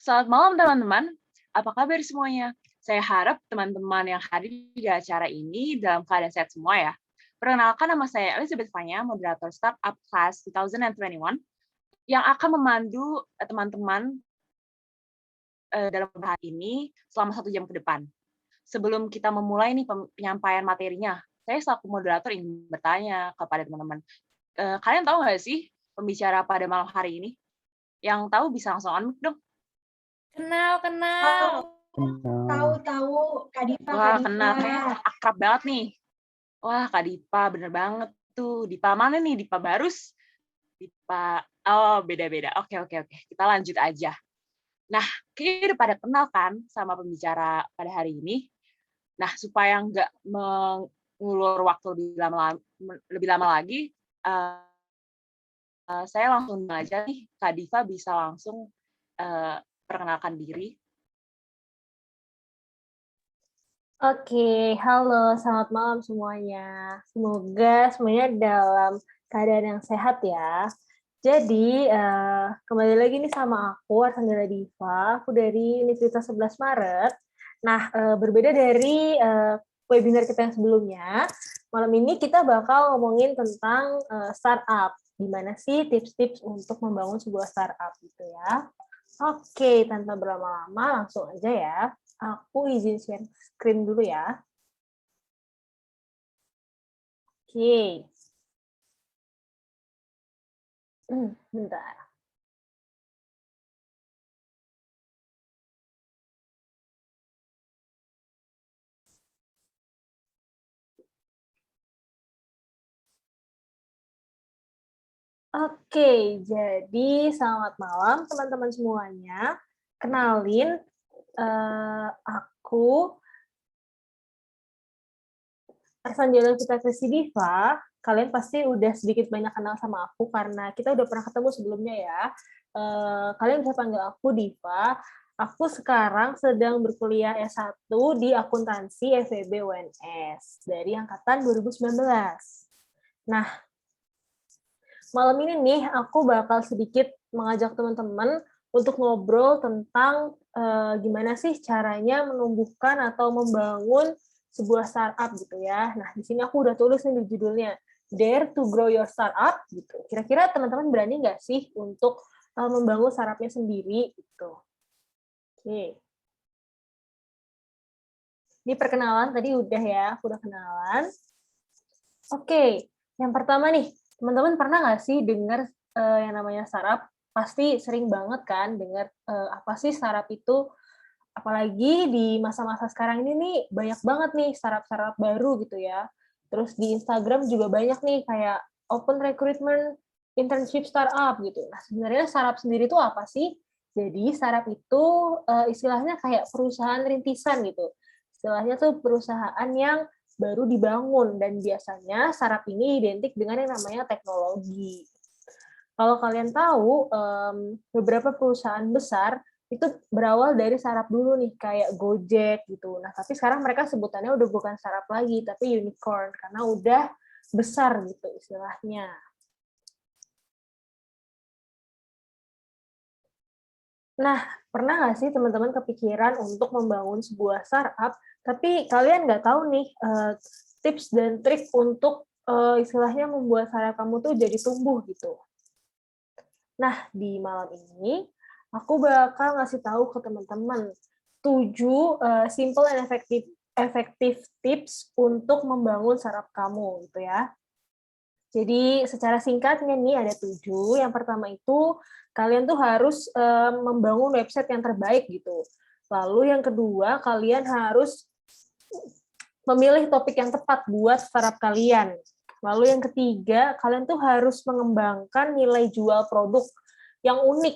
Selamat malam teman-teman, apa kabar semuanya? Saya harap teman-teman yang hadir di acara ini dalam keadaan sehat semua ya. Perkenalkan, nama saya Elizabeth Fanya, moderator Startup Class 2021, yang akan memandu teman-teman dalam pembahasan ini selama 1 jam ke depan. Sebelum kita memulai nih penyampaian materinya, saya selaku moderator ingin bertanya kepada teman-teman, kalian tahu nggak sih pembicara pada malam hari ini? Yang tahu bisa langsung unmute dong. Kenal, kenal. Tahu, tahu, Kak Dipa, Wah, kenal, kayaknya akrab banget nih. Wah, Kak Dipa, bener banget tuh. Dipa mana nih? Dipa Barus? Dipa, oh beda-beda. Oke, kita lanjut aja. Nah, kayaknya udah pada kenal kan sama pembicara pada hari ini. Nah, supaya nggak mengulur waktu lebih lama lagi, saya langsung aja nih, Kak Diva bisa langsung perkenalkan diri. Oke, halo, selamat malam semuanya. Semoga semuanya dalam keadaan yang sehat ya. Jadi, kembali lagi nih sama aku, Arsanggala Diva, aku dari Universitas 11 Maret. Nah, berbeda dari webinar kita yang sebelumnya, malam ini kita bakal ngomongin tentang startup. Gimana sih tips-tips untuk membangun sebuah startup gitu ya. Oke, tanpa berlama-lama langsung aja ya. Aku izin share screen dulu ya. Oke. Bentar. Oke, jadi selamat malam teman-teman semuanya. Kenalin, aku Arsanjela Fitri Diva. Kalian pasti udah sedikit banyak kenal sama aku karena kita udah pernah ketemu sebelumnya ya. Kalian bisa panggil aku Diva. Aku sekarang sedang berkuliah S1 di akuntansi FEB UNS dari angkatan 2019. Nah, malam ini nih aku bakal sedikit mengajak teman-teman untuk ngobrol tentang gimana sih caranya menumbuhkan atau membangun sebuah startup gitu ya. Nah, di sini aku udah tulis nih di judulnya, Dare to Grow Your Startup gitu. Kira-kira teman-teman berani nggak sih untuk membangun startupnya sendiri gitu. Oke. Ini perkenalan tadi udah ya, aku udah kenalan. Oke, yang pertama nih, teman-teman pernah nggak sih dengar yang namanya startup? Pasti sering banget kan dengar apa sih startup itu? Apalagi di masa-masa sekarang ini nih banyak banget nih startup-startup baru gitu ya. Terus di Instagram juga banyak nih kayak open recruitment internship startup gitu. Nah, sebenarnya startup sendiri itu apa sih? Jadi startup itu istilahnya kayak perusahaan rintisan gitu. Istilahnya tuh perusahaan yang baru dibangun dan biasanya startup ini identik dengan yang namanya teknologi. Kalau kalian tahu, beberapa perusahaan besar itu berawal dari startup dulu nih, kayak Gojek gitu. Nah, tapi sekarang mereka sebutannya udah bukan startup lagi, tapi unicorn, karena udah besar gitu istilahnya. Nah, pernah nggak sih teman-teman kepikiran untuk membangun sebuah startup, tapi kalian nggak tahu nih tips dan trik untuk istilahnya membuat startup kamu tuh jadi tumbuh gitu. Nah, di malam ini aku bakal ngasih tahu ke teman-teman 7 simple and effective tips untuk membangun startup kamu gitu ya. Jadi secara singkatnya nih ada 7. Yang pertama itu kalian tuh harus membangun website yang terbaik gitu. Lalu yang kedua kalian harus memilih topik yang tepat buat startup kalian. Lalu yang ketiga, kalian tuh harus mengembangkan nilai jual produk yang unik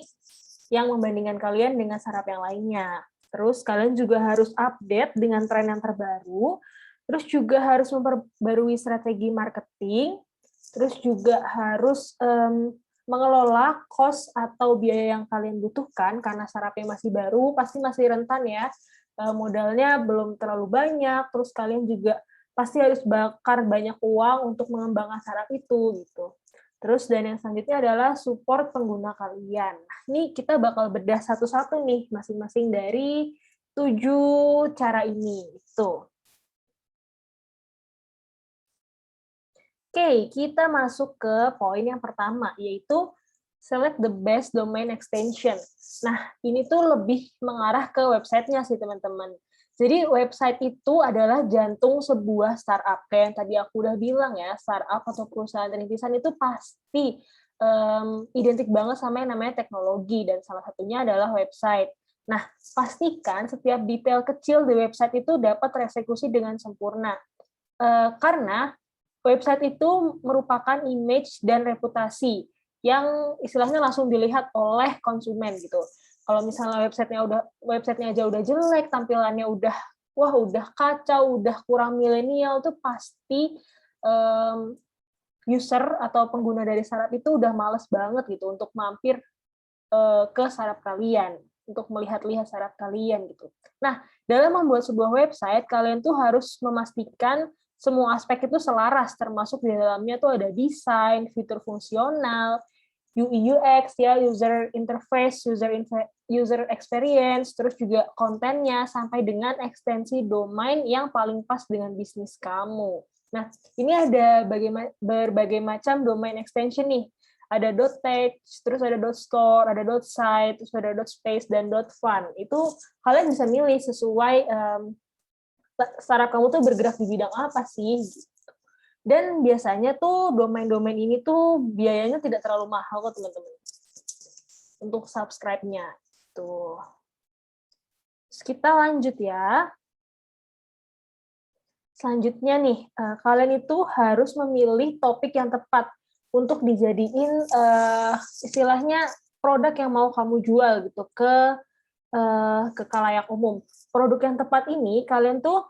yang membandingkan kalian dengan startup yang lainnya. Terus kalian juga harus update dengan tren yang terbaru. Terus juga harus memperbarui strategi marketing. Terus juga harus mengelola cost atau biaya yang kalian butuhkan karena startupnya masih baru, pasti masih rentan ya. Modalnya belum terlalu banyak, terus kalian juga pasti harus bakar banyak uang untuk mengembangkan startup itu gitu. Terus dan yang selanjutnya adalah support pengguna kalian. Nah, ini kita bakal bedah satu-satu nih, masing-masing dari 7 cara ini. Tuh. Oke, kita masuk ke poin yang pertama, yaitu select the best domain extension. Nah, ini tuh lebih mengarah ke websitenya sih, teman-teman. Jadi, website itu adalah jantung sebuah startup. Kayak yang tadi aku udah bilang ya, startup atau perusahaan rintisan itu pasti identik banget sama yang namanya teknologi, dan salah satunya adalah website. Nah, pastikan setiap detail kecil di website itu dapat tereksekusi dengan sempurna. Karena website itu merupakan image dan reputasi yang istilahnya langsung dilihat oleh konsumen gitu. Kalau misalnya websitenya aja udah jelek, tampilannya udah kacau, udah kurang milenial, tuh pasti user atau pengguna dari startup itu udah males banget gitu untuk mampir ke startup kalian, untuk melihat-lihat startup kalian gitu. Nah, dalam membuat sebuah website, kalian tuh harus memastikan semua aspek itu selaras, termasuk di dalamnya tuh ada desain, fitur fungsional, UI UX ya, user interface, user experience, terus juga kontennya sampai dengan ekstensi domain yang paling pas dengan bisnis kamu. Nah, ini ada berbagai macam domain extension nih. Ada .text, terus ada .store, ada .site, terus ada .space dan .fun. Itu kalian bisa milih sesuai startup kamu tuh bergerak di bidang apa sih. Dan biasanya tuh domain-domain ini tuh biayanya tidak terlalu mahal kok, teman-teman. Untuk subscribe-nya. Tuh. Terus kita lanjut ya. Selanjutnya nih, kalian itu harus memilih topik yang tepat untuk dijadiin istilahnya produk yang mau kamu jual gitu ke khalayak umum. Produk yang tepat ini kalian tuh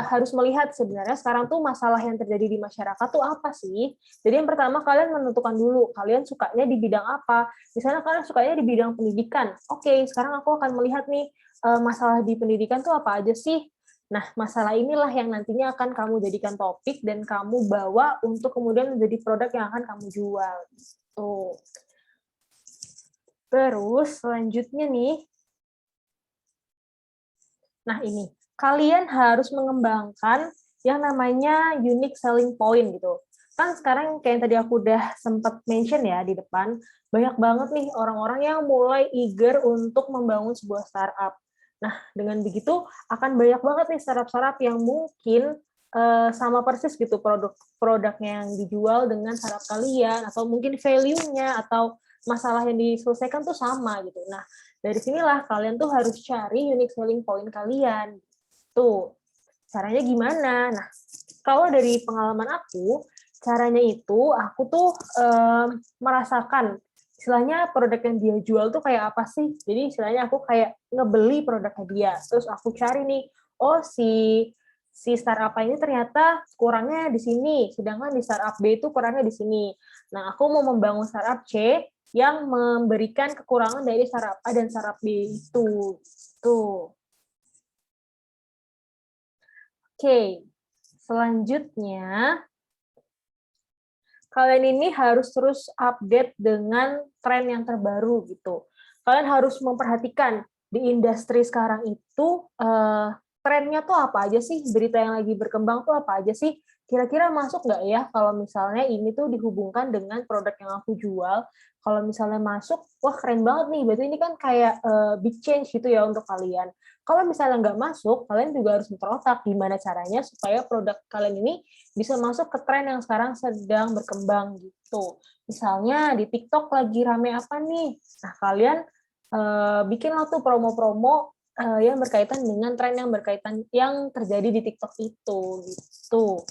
harus melihat sebenarnya sekarang tuh masalah yang terjadi di masyarakat tuh apa sih. Jadi yang pertama kalian menentukan dulu kalian sukanya di bidang apa. Misalnya kalian sukanya di bidang pendidikan. Oke, sekarang aku akan melihat nih masalah di pendidikan tuh apa aja sih. Nah, masalah inilah yang nantinya akan kamu jadikan topik dan kamu bawa untuk kemudian menjadi produk yang akan kamu jual. Tuh. Terus selanjutnya nih, nah ini, kalian harus mengembangkan yang namanya unique selling point gitu. Kan sekarang kayak yang tadi aku udah sempat mention ya di depan, banyak banget nih orang-orang yang mulai eager untuk membangun sebuah startup. Nah, dengan begitu akan banyak banget nih startup-startup yang mungkin sama persis gitu produknya yang dijual dengan startup kalian, atau mungkin value-nya atau masalah yang diselesaikan tuh sama gitu. Nah, dari sinilah kalian tuh harus cari unique selling point kalian. Tuh, caranya gimana? Nah, kalau dari pengalaman aku, caranya itu aku tuh merasakan istilahnya produk yang dia jual tuh kayak apa sih. Jadi istilahnya aku kayak ngebeli produknya dia. Terus aku cari nih, oh si startup A ini ternyata kurangnya di sini, sedangkan di startup B itu kurangnya di sini. Nah, aku mau membangun startup C yang memberikan kekurangan dari startup A dan startup B itu. Tuh. Oke, selanjutnya kalian ini harus terus update dengan tren yang terbaru gitu. Kalian harus memperhatikan di industri sekarang itu trennya tuh apa aja sih, berita yang lagi berkembang tuh apa aja sih, kira-kira masuk nggak ya kalau misalnya ini tuh dihubungkan dengan produk yang aku jual. Kalau misalnya masuk, wah keren banget nih, berarti ini kan kayak big change gitu ya untuk kalian. Kalau misalnya nggak masuk, kalian juga harus berotak gimana caranya supaya produk kalian ini bisa masuk ke tren yang sekarang sedang berkembang gitu. Misalnya di TikTok lagi rame apa nih? Nah, kalian bikinlah tuh promo-promo yang berkaitan dengan tren yang terjadi di TikTok itu gitu.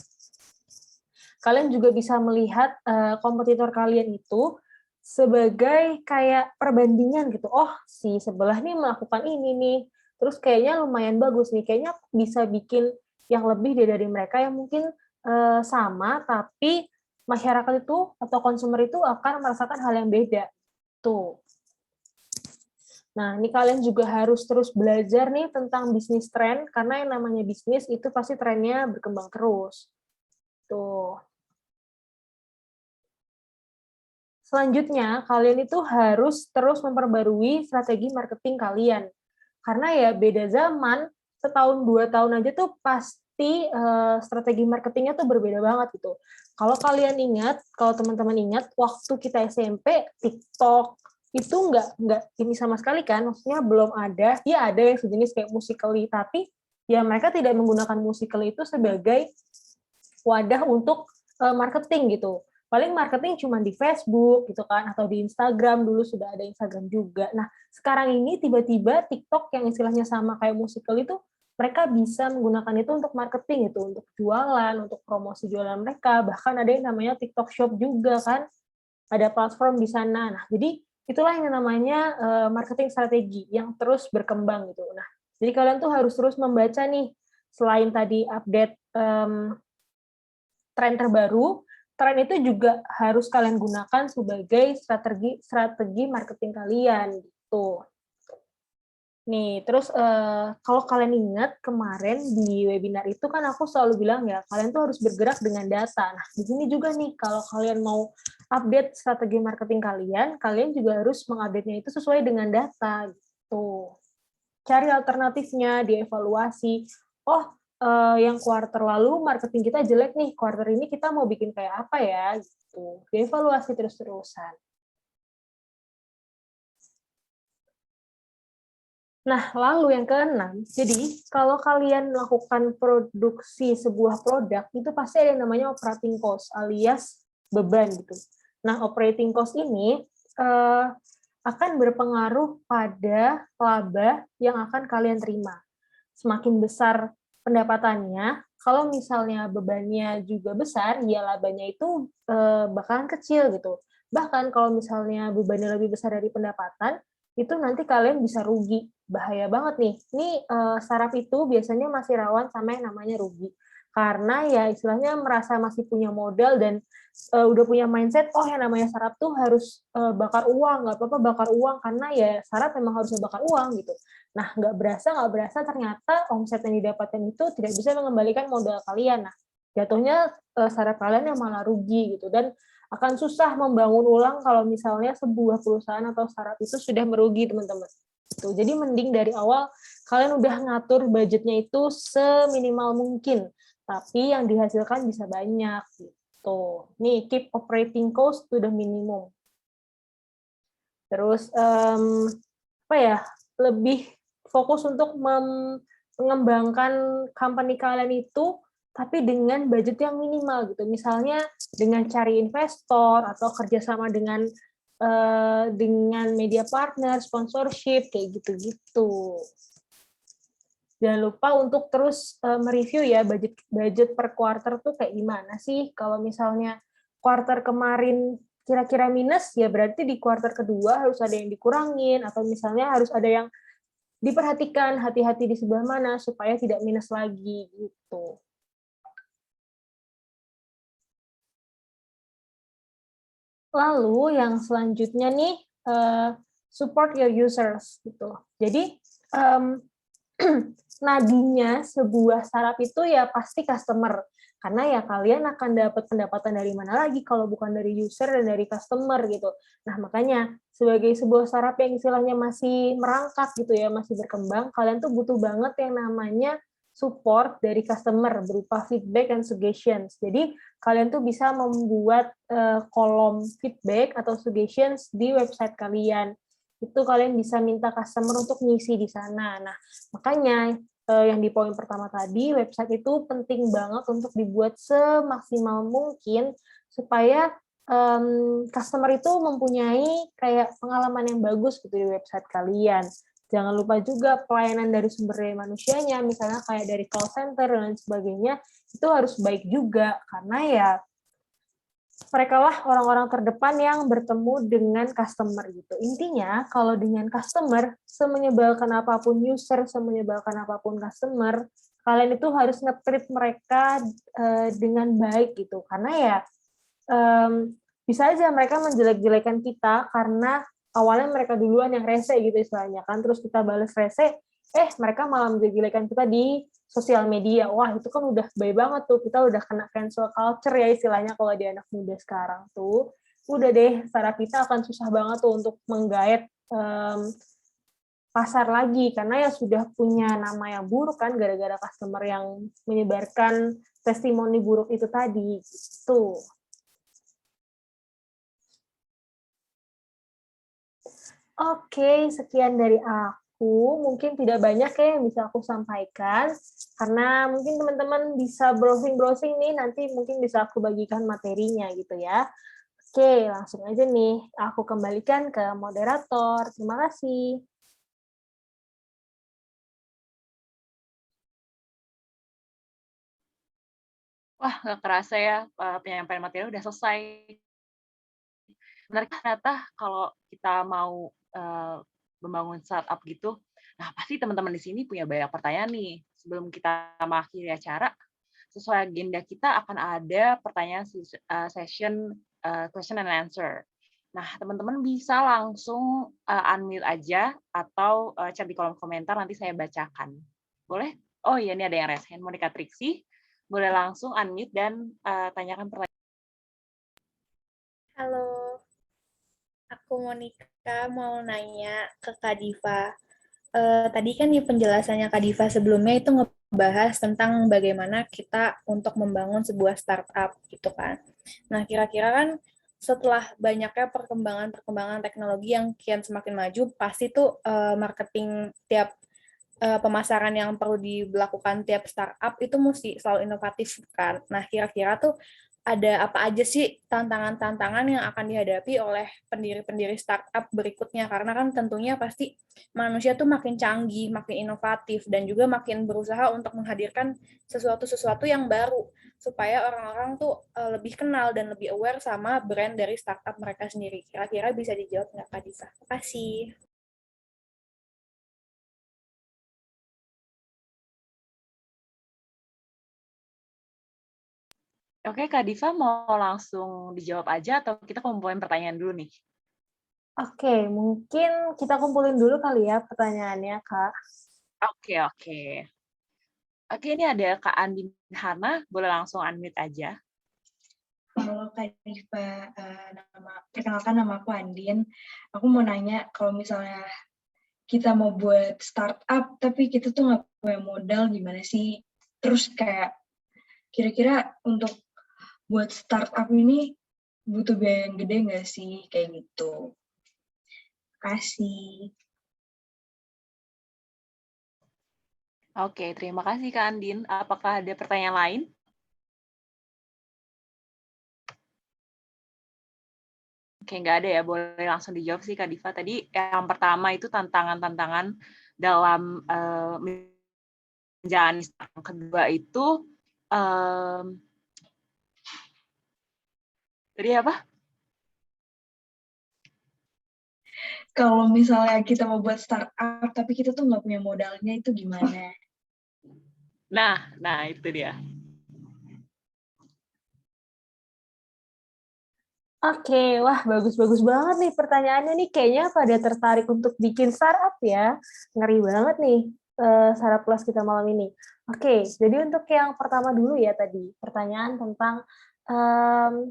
Kalian juga bisa melihat kompetitor kalian itu sebagai kayak perbandingan gitu. Oh, si sebelah nih melakukan ini nih. Terus kayaknya lumayan bagus nih. Kayaknya bisa bikin yang lebih dari mereka yang mungkin sama, tapi masyarakat itu atau konsumer itu akan merasakan hal yang beda. Tuh. Nah, ini kalian juga harus terus belajar nih tentang bisnis tren, karena yang namanya bisnis itu pasti trennya berkembang terus. Tuh. selanjutnya kalian itu harus terus memperbarui strategi marketing kalian. Karena ya beda zaman, setahun 2 tahun aja tuh pasti strategi marketingnya tuh berbeda banget gitu. Kalau kalian ingat, kalau teman-teman ingat, waktu kita SMP, TikTok itu nggak ini sama sekali kan, maksudnya belum ada, ya ada yang sejenis kayak Musical.ly, tapi ya mereka tidak menggunakan Musical.ly itu sebagai wadah untuk marketing gitu. Paling marketing cuma di Facebook gitu kan, atau di Instagram, dulu sudah ada Instagram juga. Nah, sekarang ini tiba-tiba TikTok yang istilahnya sama kayak Musical.ly itu mereka bisa menggunakan itu untuk marketing itu, untuk jualan, untuk promosi jualan mereka, bahkan ada yang namanya TikTok Shop juga kan, ada platform di sana. Nah, jadi itulah yang namanya marketing strategi yang terus berkembang gitu. Nah, jadi kalian tuh harus terus membaca nih, selain tadi update tren terbaru, tren itu juga harus kalian gunakan sebagai strategi marketing kalian gitu. Nih, terus kalau kalian ingat kemarin di webinar itu kan aku selalu bilang ya, kalian tuh harus bergerak dengan data. Nah, di sini juga nih, kalau kalian mau update strategi marketing kalian juga harus mengupdate-nya itu sesuai dengan data gitu. Cari alternatifnya, dievaluasi. Oh, yang kuarter lalu marketing kita jelek nih, kuarter ini kita mau bikin kayak apa ya gitu. Dievaluasi terus-terusan. Nah, lalu yang keenam, jadi kalau kalian melakukan produksi sebuah produk, itu pasti ada yang namanya operating cost, alias beban gitu. Nah, operating cost ini akan berpengaruh pada laba yang akan kalian terima. Semakin besar pendapatannya, kalau misalnya bebannya juga besar, ya labanya itu bakalan kecil gitu. Bahkan kalau misalnya bebannya lebih besar dari pendapatan, itu nanti kalian bisa rugi. Bahaya banget nih. Ini startup itu biasanya masih rawan sama yang namanya rugi. Karena ya istilahnya merasa masih punya modal dan udah punya mindset, oh yang namanya startup tuh harus bakar uang, nggak apa-apa bakar uang, karena ya startup memang harusnya bakar uang gitu. Nah, nggak berasa ternyata omset yang didapatkan itu tidak bisa mengembalikan modal kalian. Nah, jatuhnya startup kalian yang malah rugi gitu. Dan akan susah membangun ulang kalau misalnya sebuah perusahaan atau startup itu sudah merugi, teman-teman. Gitu. Jadi mending dari awal kalian udah ngatur budgetnya itu seminimal mungkin, tapi yang dihasilkan bisa banyak gitu. Nih, keep operating cost to the minimum. Terus apa ya? Lebih fokus untuk mengembangkan company kalian itu tapi dengan budget yang minimal gitu. Misalnya dengan cari investor atau kerjasama dengan media partner, sponsorship, kayak gitu-gitu. Jangan lupa untuk terus mereview ya budget per quarter tuh kayak gimana sih. Kalau misalnya quarter kemarin kira-kira minus, ya berarti di quarter kedua harus ada yang dikurangin, atau misalnya harus ada yang diperhatikan, hati-hati di sebelah mana supaya tidak minus lagi gitu. Lalu yang selanjutnya nih, support your users gitu. Jadi nadinya sebuah startup itu ya pasti customer, karena ya kalian akan dapat pendapatan dari mana lagi kalau bukan dari user dan dari customer gitu. Nah, makanya sebagai sebuah startup yang istilahnya masih merangkak gitu ya, masih berkembang, kalian tuh butuh banget yang namanya support dari customer berupa feedback and suggestions. Jadi kalian tuh bisa membuat kolom feedback atau suggestions di website kalian. Itu kalian bisa minta customer untuk ngisi di sana. Nah, makanya yang di poin pertama tadi, website itu penting banget untuk dibuat semaksimal mungkin supaya customer itu mempunyai kayak pengalaman yang bagus gitu di website kalian. Jangan lupa juga pelayanan dari sumber daya manusianya, misalnya kayak dari call center dan lain sebagainya, itu harus baik juga, karena ya mereka lah orang-orang terdepan yang bertemu dengan customer gitu. Intinya, kalau dengan customer, semenyebalkan apapun user, semenyebalkan apapun customer, kalian itu harus nge-treat mereka dengan baik gitu. Karena ya, bisa aja mereka menjelek-jelekan kita karena awalnya mereka duluan yang rese gitu istilahnya kan, terus kita balas rese, mereka malah menjelek-jelekan kita di sosial media. Wah, itu kan udah baik banget tuh, kita udah kena cancel culture ya istilahnya kalau di anak muda sekarang tuh. udah deh startup kita akan susah banget tuh untuk menggait pasar lagi, karena ya sudah punya nama yang buruk kan, gara-gara customer yang menyebarkan testimoni buruk itu tadi, gitu. Oke, sekian dari aku. Mungkin tidak banyak ya yang bisa aku sampaikan, karena mungkin teman-teman bisa browsing-browsing nih, nanti mungkin bisa aku bagikan materinya gitu ya. Oke, langsung aja nih, aku kembalikan ke moderator. Terima kasih. Wah, nggak kerasa ya, penyampaian materi udah selesai. Menarik ternyata kalau kita mau, membangun startup gitu, nah pasti teman-teman di sini punya banyak pertanyaan nih. Sebelum kita mengakhiri acara, sesuai agenda kita akan ada pertanyaan session, question and answer. Nah, teman-teman bisa langsung, unmute aja atau, chat di kolom komentar, nanti saya bacakan. Boleh? Oh iya, ini ada yang raise hand, Monica Triksi. Boleh langsung unmute dan, tanyakan pertanyaan. Halo, aku Monica mau nanya ke Kak Diva. Tadi kan di penjelasannya Kak Diva sebelumnya itu ngebahas tentang bagaimana kita untuk membangun sebuah startup gitu kan. Nah, kira-kira kan setelah banyaknya perkembangan teknologi yang kian semakin maju, pasti tuh marketing tiap pemasaran yang perlu dilakukan tiap startup itu mesti selalu inovatif kan. Nah, kira-kira tuh ada apa aja sih tantangan-tantangan yang akan dihadapi oleh pendiri-pendiri startup berikutnya? Karena kan tentunya pasti manusia tuh makin canggih, makin inovatif, dan juga makin berusaha untuk menghadirkan sesuatu-sesuatu yang baru, supaya orang-orang tuh lebih kenal dan lebih aware sama brand dari startup mereka sendiri. Kira-kira bisa dijawab nggak, Kak Diva? Terima kasih. Oke, Kak Diva mau langsung dijawab aja atau kita kumpulin pertanyaan dulu nih? Oke, mungkin kita kumpulin dulu kali ya pertanyaannya, Kak. Oke. Oke, ini ada Kak Andin Hana, boleh langsung unmute aja. Halo Kak Diva, perkenalkan nama aku Andin. Aku mau nanya, kalau misalnya kita mau buat startup, tapi kita tuh nggak punya modal, gimana sih? Terus kayak, kira-kira untuk buat startup ini butuh biaya yang gede nggak sih? Kayak gitu. Kasih. Oke, terima kasih Kak Andin. Apakah ada pertanyaan lain? Oke, nggak ada ya. Boleh langsung dijawab sih Kak Diva. Tadi yang pertama itu tantangan-tantangan dalam menjalani startup. Yang kedua itu, tadi apa? Kalau misalnya kita mau buat startup, tapi kita tuh nggak punya modalnya, itu gimana? Nah, itu dia. Oke, wah bagus-bagus banget nih pertanyaannya nih. Kayaknya pada tertarik untuk bikin startup ya. Ngeri banget nih startup plus kita malam ini. Oke, jadi untuk yang pertama dulu ya tadi, pertanyaan tentang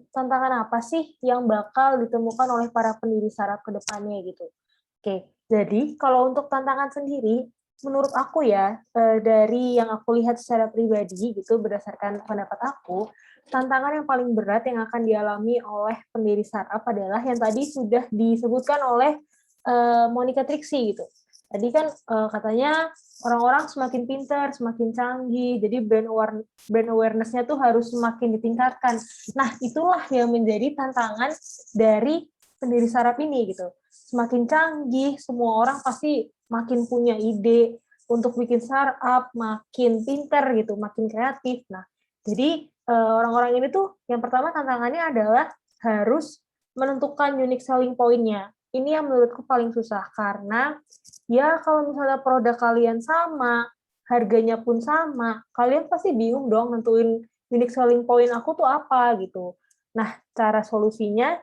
tantangan apa sih yang bakal ditemukan oleh para pendiri startup ke depannya gitu. Oke, jadi kalau untuk tantangan sendiri, menurut aku ya, dari yang aku lihat secara pribadi gitu, berdasarkan pendapat aku, tantangan yang paling berat yang akan dialami oleh pendiri startup adalah yang tadi sudah disebutkan oleh Monica Triksi gitu. Tadi kan katanya orang-orang semakin pintar, semakin canggih, jadi brand awareness-nya tuh harus semakin ditingkatkan. Nah, itulah yang menjadi tantangan dari pendiri startup ini gitu. Semakin canggih, semua orang pasti makin punya ide untuk bikin startup, makin pintar gitu, makin kreatif. Nah, jadi orang-orang ini tuh yang pertama tantangannya adalah harus menentukan unique selling point-nya. Ini yang menurutku paling susah karena ya kalau misalnya produk kalian sama, harganya pun sama, kalian pasti bingung dong nentuin unique selling point aku tuh apa gitu. Nah, cara solusinya,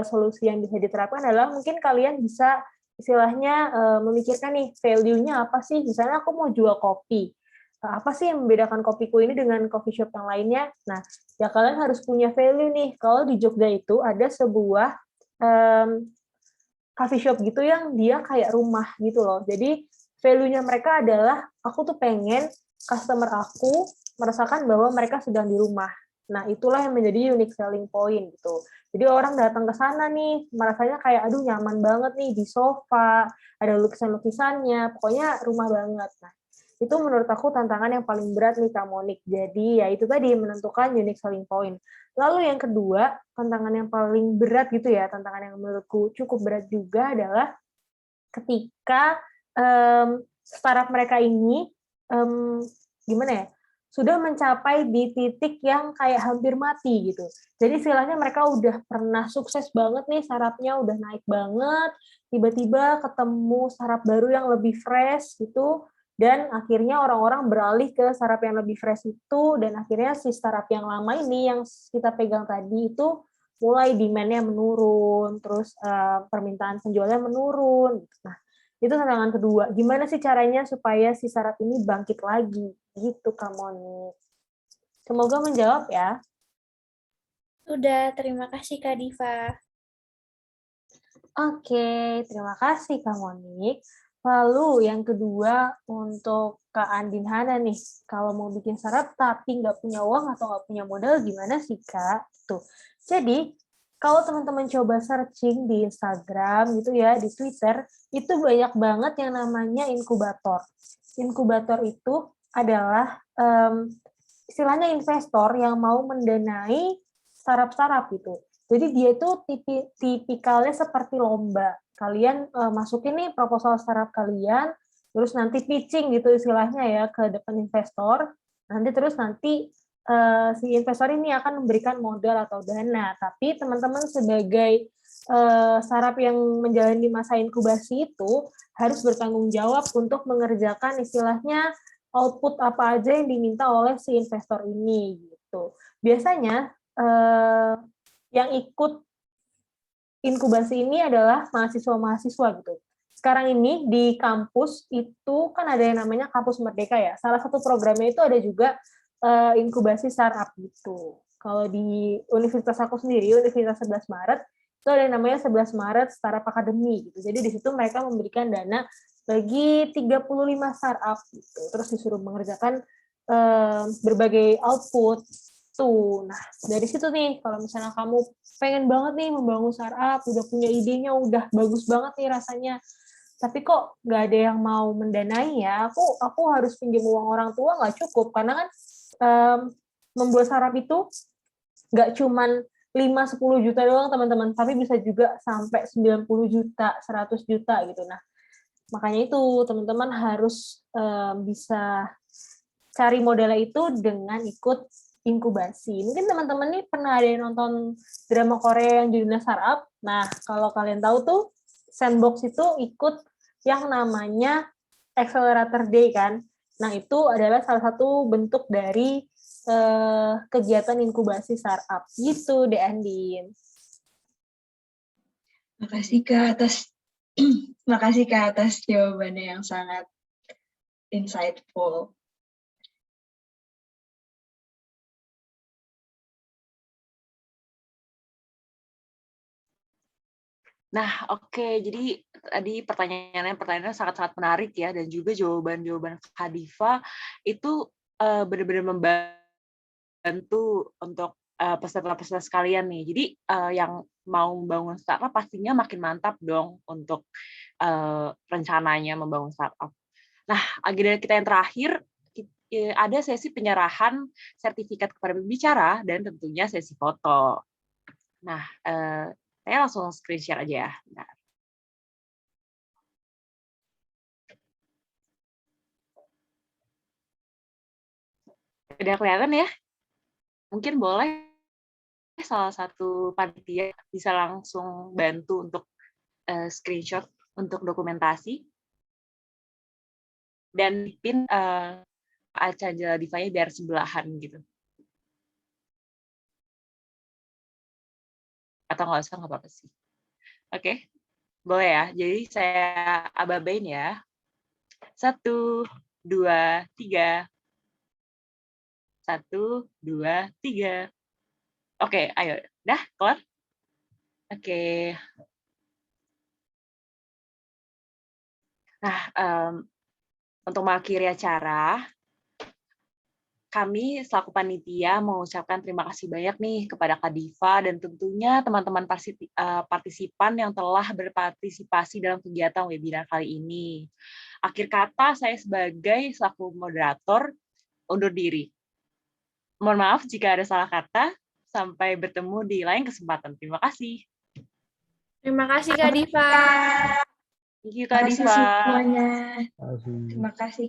solusi yang bisa diterapkan adalah mungkin kalian bisa istilahnya memikirkan nih value-nya apa sih. Misalnya aku mau jual kopi, apa sih yang membedakan kopiku ini dengan coffee shop yang lainnya? Nah, ya kalian harus punya value nih. Kalau di Jogja itu ada sebuah coffee shop gitu yang dia kayak rumah gitu loh. Jadi value-nya mereka adalah aku tuh pengen customer aku merasakan bahwa mereka sedang di rumah. Nah, itulah yang menjadi unique selling point gitu. Jadi orang datang ke sana nih, merasanya kayak aduh nyaman banget nih di sofa, ada lukisan-lukisannya, pokoknya rumah banget. Nah, itu menurut aku tantangan yang paling berat nih Kak Monik. Jadi ya itu tadi menentukan unique selling point. Lalu yang kedua, tantangan yang paling berat gitu ya, tantangan yang menurutku cukup berat juga adalah ketika startup mereka ini gimana ya, sudah mencapai di titik yang kayak hampir mati gitu. Jadi istilahnya mereka udah pernah sukses banget nih, startupnya udah naik banget, tiba-tiba ketemu startup baru yang lebih fresh gitu, dan akhirnya orang-orang beralih ke startup yang lebih fresh itu, dan akhirnya si startup yang lama ini yang kita pegang tadi itu mulai demand-nya menurun, terus permintaan penjualnya menurun. Nah, itu tantangan kedua. Gimana sih caranya supaya si startup ini bangkit lagi? Gitu, Kak Moni. Semoga menjawab ya. Sudah, terima kasih Kak Diva. Oke, terima kasih Kak Monik. Lalu yang kedua untuk Kak Andin Hana nih, kalau mau bikin startup tapi nggak punya uang atau nggak punya modal, gimana sih Kak? Tuh. Jadi, kalau teman-teman coba searching di Instagram gitu ya, di Twitter, itu banyak banget yang namanya inkubator. Inkubator itu adalah istilahnya investor yang mau mendanai startup-startup gitu. Jadi dia itu tipikalnya seperti lomba. Kalian masukin nih proposal startup kalian, terus nanti pitching gitu istilahnya ya ke depan investor. Nanti si investor ini akan memberikan modal atau dana. Tapi teman-teman sebagai startup yang menjalani masa inkubasi itu harus bertanggung jawab untuk mengerjakan istilahnya output apa aja yang diminta oleh si investor ini gitu. Biasanya yang ikut inkubasi ini adalah mahasiswa-mahasiswa gitu. Sekarang ini di kampus itu kan ada yang namanya Kampus Merdeka ya. Salah satu programnya itu ada juga inkubasi startup gitu. Kalau di universitas aku sendiri, Universitas 11 Maret, itu ada yang namanya 11 Maret Startup Academy gitu. Jadi di situ mereka memberikan dana bagi 35 startup gitu. Terus disuruh mengerjakan berbagai output tuh. Nah, dari situ nih, kalau misalnya kamu pengen banget nih membangun startup, udah punya idenya, udah bagus banget nih rasanya, tapi kok nggak ada yang mau mendanai ya, aku harus pinjam uang orang tua nggak cukup, karena kan membuat startup itu nggak cuman 5-10 juta doang teman-teman, tapi bisa juga sampai 90 juta, 100 juta gitu. Nah, makanya itu teman-teman harus bisa cari modalnya itu dengan ikut inkubasi. Mungkin teman-teman nih pernah ada yang nonton drama Korea yang judulnya Startup. Nah, kalau kalian tahu tuh, Sandbox itu ikut yang namanya Accelerator Day kan. Nah, itu adalah salah satu bentuk dari kegiatan inkubasi startup. Gitu deh, Andin. Makasih Kak atas jawabannya yang sangat insightful. Nah, oke. Jadi tadi pertanyaannya sangat-sangat menarik ya, dan juga jawaban-jawaban Kak Diva itu benar-benar membantu untuk peserta-peserta sekalian nih. Jadi yang mau membangun startup pastinya makin mantap dong untuk rencananya membangun startup. Nah, agenda kita yang terakhir ada sesi penyerahan sertifikat kepada pembicara dan tentunya sesi foto. Nah, saya langsung screen share aja ya. Bentar. Udah kelihatan ya? Mungkin boleh salah satu panitia bisa langsung bantu untuk screenshot untuk dokumentasi dan pin acara Divanya biar sebelahan gitu. Atau nggak usah, nggak apa-apa sih. Oke, boleh ya. Jadi saya ababain ya. 1, 2, 3. 1, 2, 3. Oke, ayo. Dah, kelar? Oke. Nah, untuk mengakhiri acara, kami selaku panitia mengucapkan terima kasih banyak nih kepada Kak Diva dan tentunya teman-teman partisipan yang telah berpartisipasi dalam kegiatan webinar kali ini. Akhir kata, saya sebagai selaku moderator undur diri. Mohon maaf jika ada salah kata. Sampai bertemu di lain kesempatan. Terima kasih. Terima kasih Kak Diva. Thank you, Terima Kak kasih Diva. semuanya. Terima kasih. Terima kasih.